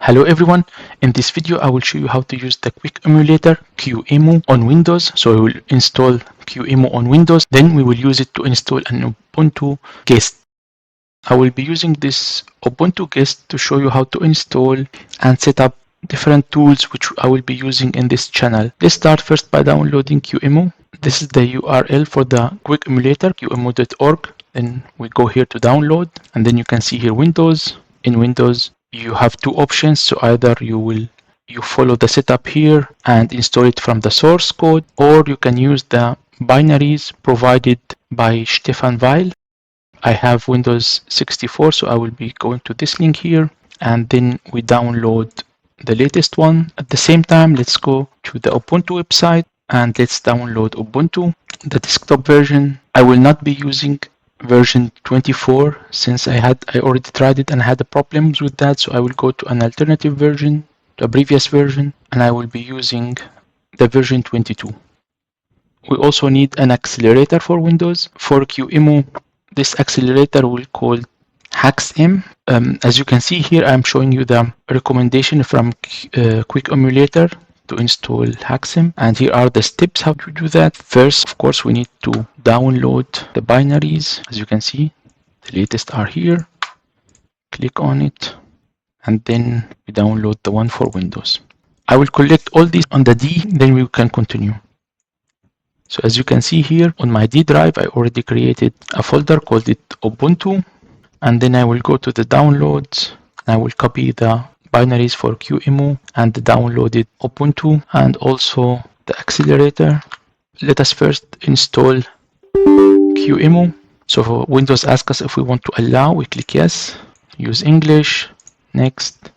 Hello everyone, in this video I will show you how to use the quick emulator QEMU on Windows. So we will install QEMU on Windows, then we will use it to install an Ubuntu guest. I will be using this Ubuntu guest to show you how to install and set up different tools which I will be using in this channel. Let's start first by downloading QEMU. This is the URL for the quick emulator, qemu.org. Then we go here to download, and then you can see here Windows. In Windows you have two options, so either you follow the setup here and install it from the source code, or you can use the binaries provided by Stefan Weil. I have Windows 64, so I will be going to this link here, and then we download the latest one. At the same time, let's go to the Ubuntu website and let's download Ubuntu, the desktop version. I will not be using version 24 since I already tried it and had the problems with that, so I will go to an alternative version, to a previous version, and I will be using the version 22. We also need an accelerator for Windows. For QEMU, this accelerator will call HaxM. As you can see here, I'm showing you the recommendation from Quick Emulator to install HaxM, and here are the steps how to do that. First, of course, we need to download the binaries. As you can see, the latest are here. Click on it, and then we download the one for Windows. I will collect all these on the D, then we can continue. So as you can see here on my D drive, I already created a folder called it Ubuntu, and then I will go to the downloads. I will copy the binaries for QEMU and the downloaded Ubuntu and also the accelerator. Let us first install QEMU. So for Windows asks us if we want to allow, we click yes, use English, next,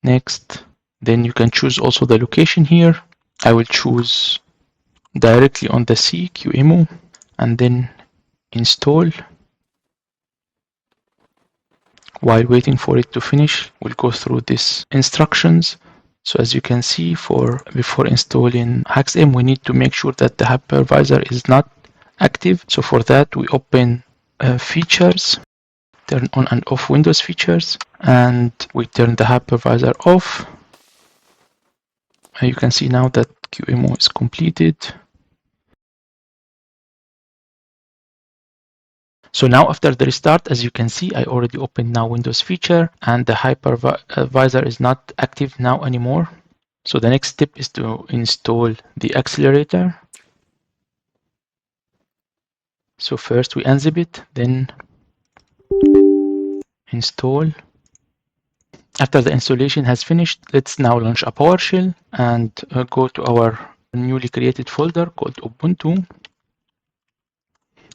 next. Then you can choose also the location here. I will choose directly on the C, QEMU, and then install. While waiting for it to finish, we'll go through these instructions. So as you can see, before installing HaxM, we need to make sure that the hypervisor is not active. So for that, we open features, turn on and off Windows features, and we turn the hypervisor off. And you can see now that QEMU is completed. So now after the restart, as you can see, I already opened now Windows feature and the hypervisor is not active now anymore. So the next step is to install the accelerator. So first we unzip it, then install. After the installation has finished, let's now launch a PowerShell and go to our newly created folder called Ubuntu.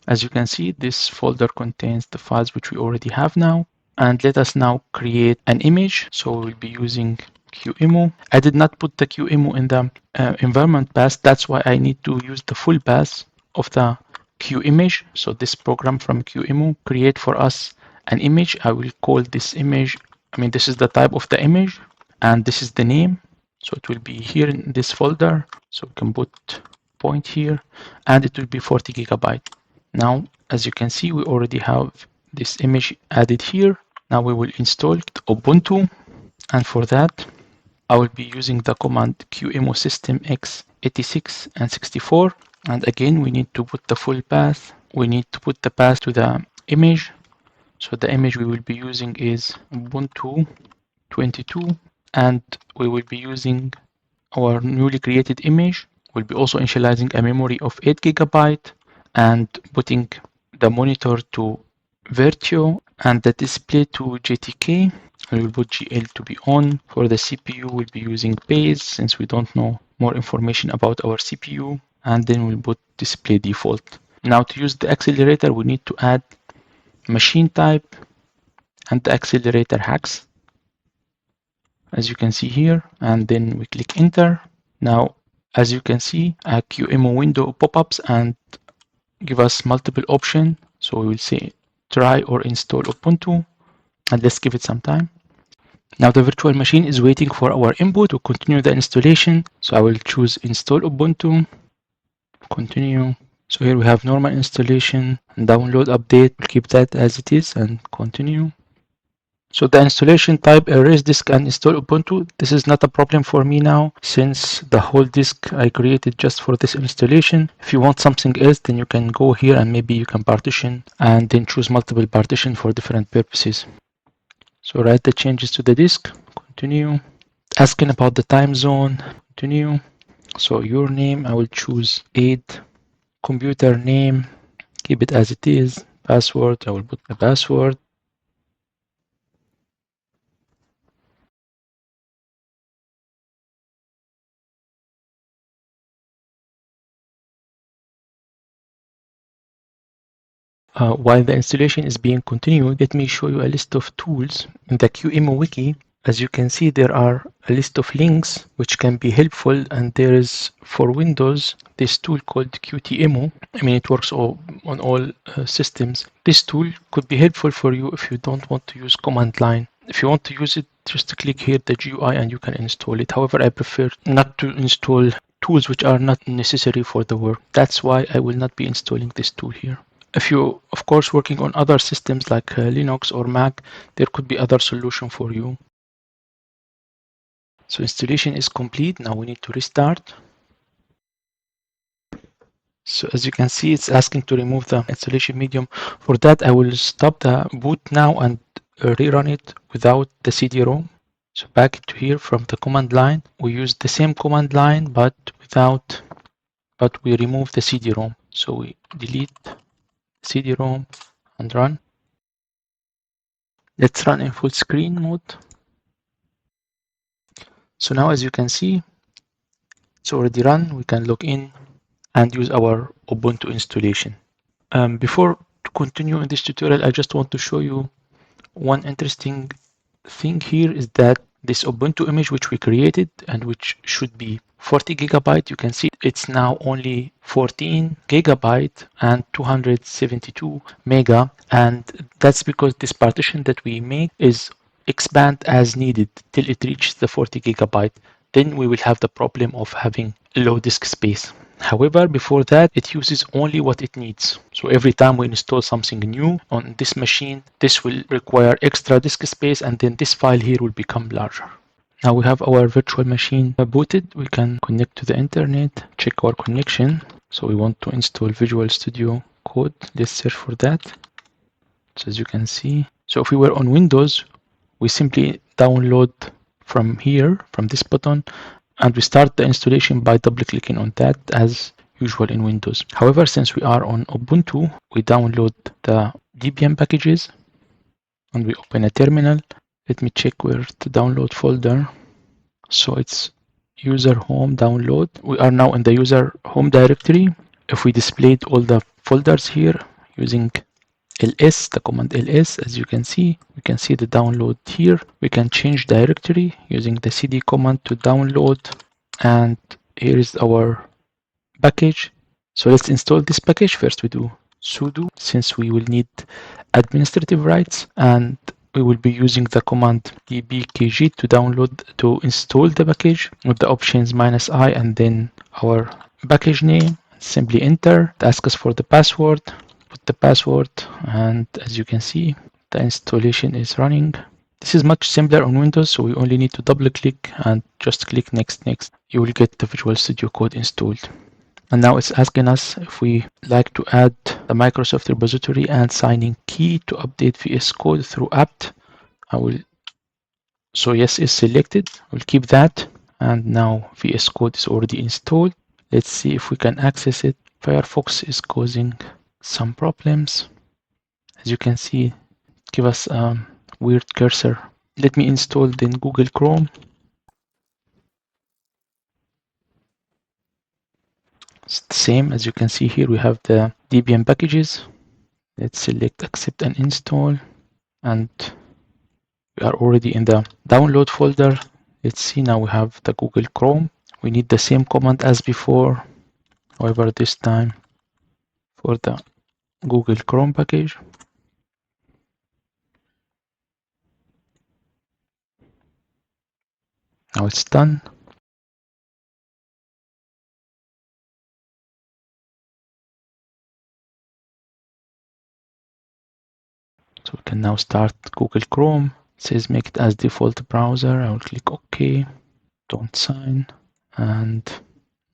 As you can see, this folder contains the files which we already have now. And let us now create an image. So we'll be using QEMU. I did not put the QEMU in the environment path. That's why I need to use the full path of the QImage. So this program from QEMU create for us an image. I will call this image, this is the type of the image, and this is the name. So it will be here in this folder. So we can put point here, and it will be 40 GB. Now, as you can see, we already have this image added here. Now we will install Ubuntu, and for that, I will be using the command QEMU system x86 and 64. And again, we need to put the full path. We need to put the path to the image. So the image we will be using is Ubuntu 22, and we will be using our newly created image. We'll be also initializing a memory of 8 GB. And putting the monitor to Virtuo and the display to JTK. We will put GL to be on. For the CPU, we'll be using base since we don't know more information about our CPU. And then we'll put display default. Now to use the accelerator, we need to add machine type and the accelerator Hax, as you can see here. And then we click enter. Now, as you can see, a QEMU window pop-ups and give us multiple options. So we will say try or install Ubuntu, and let's give it some time. Now the virtual machine is waiting for our input to continue the installation. So I will choose install Ubuntu, continue. So here we have normal installation and download update. We'll keep that as it is and continue. So the installation type erase disk and install Ubuntu. This is not a problem for me now since the whole disk I created just for this installation. If you want something else, then you can go here and maybe you can partition and then choose multiple partition for different purposes. So write the changes to the disk, continue. Asking about the time zone, continue. So your name, I will choose 8. Computer name, keep it as it is. Password, I will put the password. While the installation is being continued, let me show you a list of tools in the QEMU wiki. As you can see, there are a list of links which can be helpful, and there is for Windows this tool called QTEMU. I mean, it works on all systems. This tool could be helpful for you if you don't want to use command line. If you want to use it, just click here the GUI and you can install it. However, I prefer not to install tools which are not necessary for the work. That's why I will not be installing this tool here. If you, of course, working on other systems like Linux or Mac, there could be other solution for you. So installation is complete. Now we need to restart. So as you can see, it's asking to remove the installation medium. For that, I will stop the boot now and rerun it without the CD-ROM. So back to here from the command line, we use the same command line, but we remove the CD-ROM. So we delete CD-ROM and run. Let's run in full screen mode. So now, as you can see, it's already run. We can log in and use our Ubuntu installation. Before to continue in this tutorial, I just want to show you one interesting thing here is that this Ubuntu image which we created and which should be 40 gigabyte, you can see it's now only 14 gigabyte and 272 mega, and that's because this partition that we make is expand as needed till it reaches the 40 gigabyte. Then we will have the problem of having low disk space. However, before that, it uses only what it needs. So every time we install something new on this machine, this will require extra disk space, and then this file here will become larger. Now we have our virtual machine booted. We can connect to the internet, check our connection. So we want to install Visual Studio Code. Let's search for that. So as you can see, so if we were on Windows, we simply download from here, from this button, and we start the installation by double clicking on that as usual in Windows. However, since we are on Ubuntu, we download the Debian packages and we open a terminal. Let me check where the download folder. So it's user home download. We are now in the user home directory. If we displayed all the folders here using ls, the command ls, as you can see, we can see the download here. We can change directory using the cd command to download, and here is our package. So let's install this package. First we do sudo, since we will need administrative rights, and we will be using the command dbkg to install the package with the options -i and then our package name. Simply enter. It asks us for the password. Put the password, and as you can see, the installation is running. This is much simpler on Windows, so we only need to double click and just click next. You will get the Visual Studio Code installed. And now it's asking us if we like to add the Microsoft repository and signing key to update vscode through apt. So yes is selected. We'll keep that. And now vscode is already installed. Let's see if we can access it. Firefox is causing some problems. As you can see, give us a weird cursor. Let me install then Google Chrome. It's the same. As you can see here, we have the Debian packages. Let's select accept and install, and we are already in the download folder. Let's see, now we have the Google Chrome. We need the same command as before, however this time for the Google Chrome package. Now it's done. So we can now start Google Chrome. It says make it as default browser. I will click OK. Don't sign. And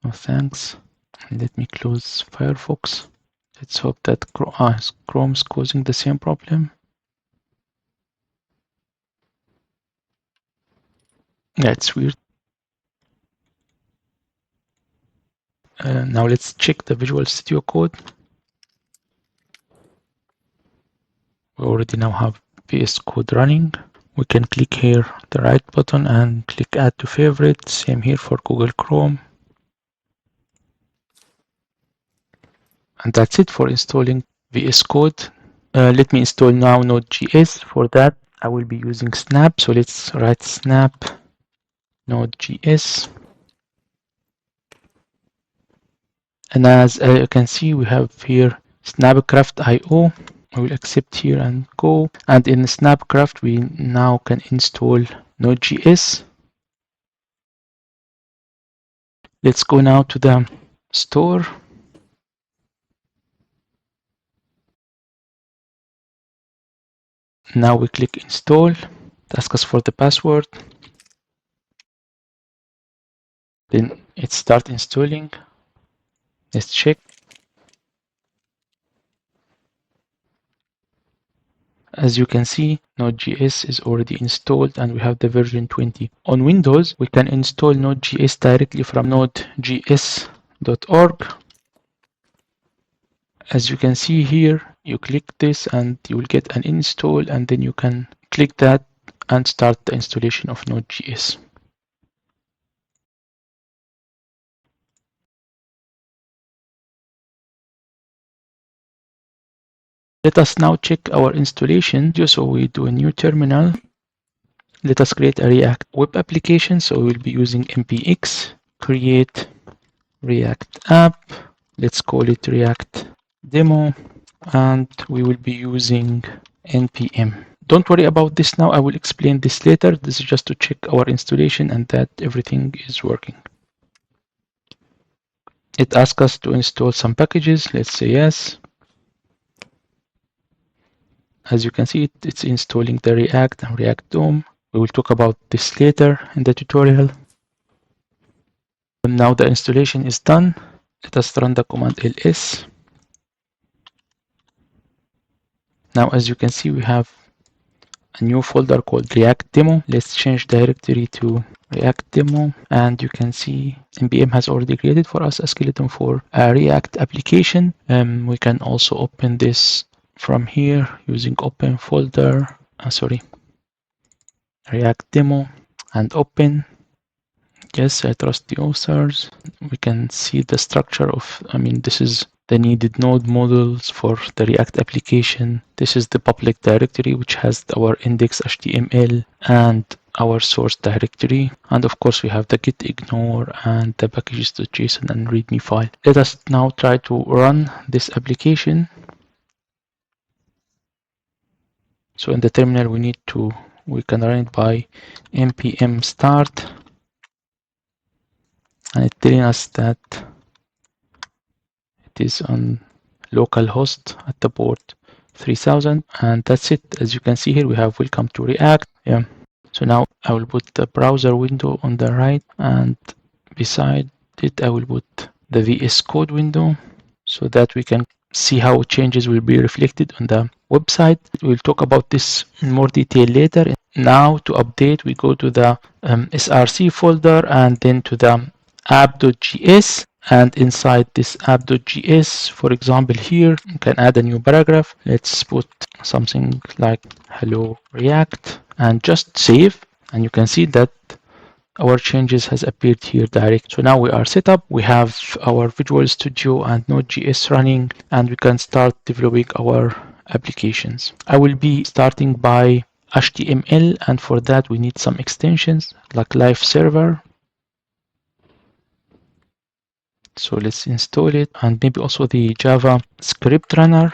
no thanks. And let me close Firefox. Let's hope that Chrome is causing the same problem. That's weird. Now let's check the Visual Studio Code. We already now have VS Code running. We can click here the right button and click add to favorite. Same here for Google Chrome. And that's it for installing VS Code. Let me install now nodejs. For that, I will be using snap. So let's write snap nodejs. And as you can see, we have here snapcraft.io. I will accept here and go. And in Snapcraft, we now can install Node.js. Let's go now to the store. Now we click install. It asks us for the password. Then it starts installing. Let's check. As you can see, Node.js is already installed and we have the version 20. On Windows, we can install Node.js directly from nodejs.org. As you can see here, you click this and you will get an install, and then you can click that and start the installation of Node.js. Let us now check our installation. So we do a new terminal. Let us create a React web application. So we'll be using npx create React app. Let's call it React demo, and we will be using npm. Don't worry about this now. I will explain this later. This is just to check our installation and that everything is working. It asks us to install some packages. Let's say yes. As you can see, it's installing the React and React DOM. We will talk about this later in the tutorial. And now the installation is done. Let us run the command ls. Now, as you can see, we have a new folder called React Demo. Let's change directory to React Demo. And you can see npm has already created for us a skeleton for a React application. We can also open this from here using open folder, React demo, and open. Yes, I trust the authors. We can see the structure of, this is the needed node models for the React application. This is the public directory, which has our index.html and our source directory. And of course, we have the git ignore and the packages.json and readme file. Let us now try to run this application. So in the terminal, we can run it by npm start, and it's telling us that it is on localhost at the port 3000, and that's it. As you can see here, we have welcome to React. So now I will put the browser window on the right, and beside it I will put the VS Code window so that we can see how changes will be reflected on the website. We'll talk about this in more detail later. Now to update, we go to the src folder and then to the app.js, and inside this app.js, for example, here you can add a new paragraph. Let's put something like hello React and just save, and you can see that our changes has appeared here direct. So now we are set up. We have our Visual Studio and Node.js running, and we can start developing our applications. I will be starting by HTML, and for that we need some extensions like live server. So let's install it, and maybe also the JavaScript runner.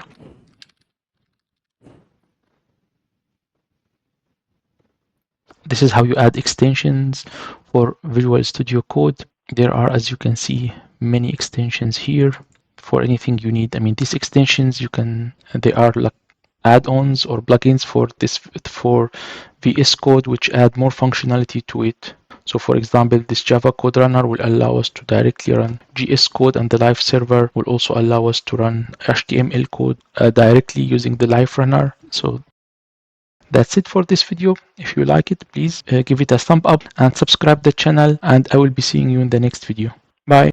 This is how you add extensions for Visual Studio Code. There are, as you can see, many extensions here for anything you need. These extensions they are like add-ons or plugins for VS Code, which add more functionality to it. So for example, this Java code runner will allow us to directly run GS code, and the live server will also allow us to run HTML code directly using the live runner. So that's it for this video. If you like it, please give it a thumb up and subscribe the channel, and I will be seeing you in the next video. Bye.